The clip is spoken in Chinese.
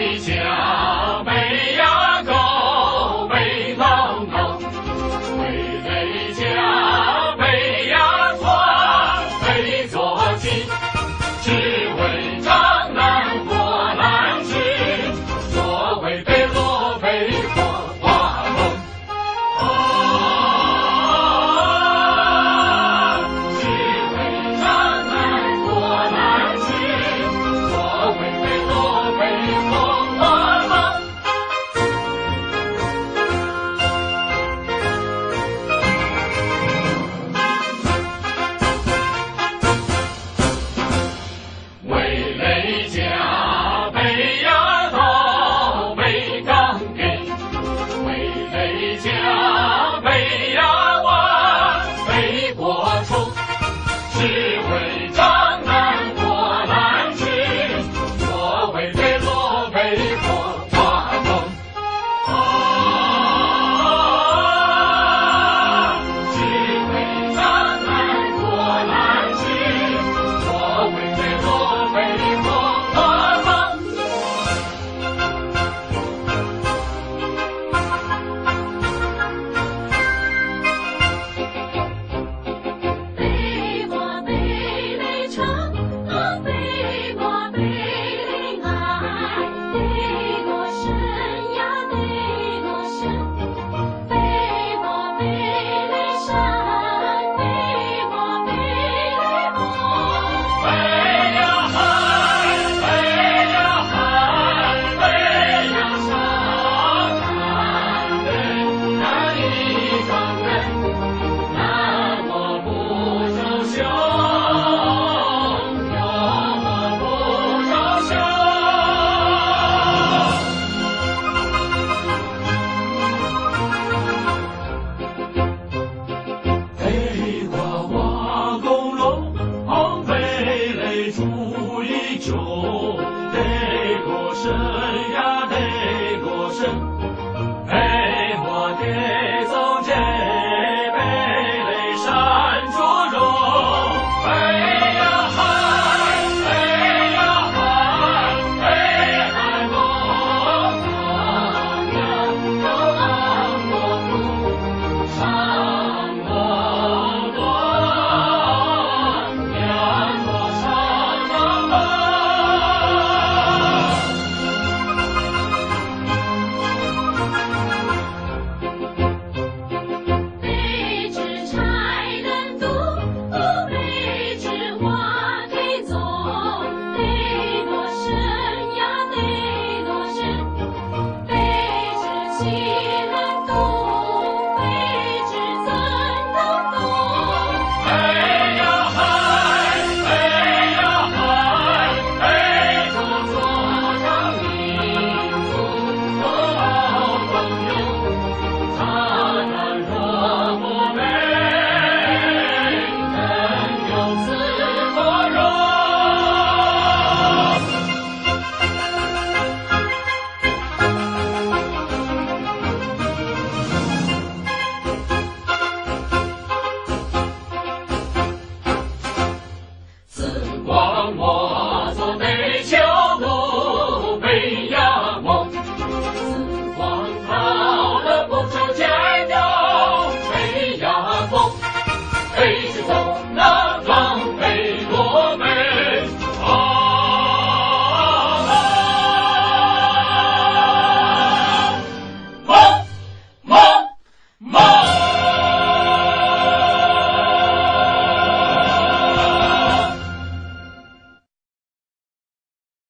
雷响，北呀高，北高高，北雷响，北呀传，北作起，只为张南过南去，所谓北落北火花风。只为张南过南去，所谓北落北风花风。为雷家北呀到北岗给，为雷家北呀湾北国冲，是为张南过南去，所谓北落北风花风。只为张南过南去，所谓北落北风花风。北过北雷长，北过北雷岸，北过深呀北过深，北过北雷山，北过北雷峰。北呀海，北呀海，北呀山，南北南一双人，南我不受凶，有我不受凶。北挂瓦工龙，北雷出一九，得过神呀得过神。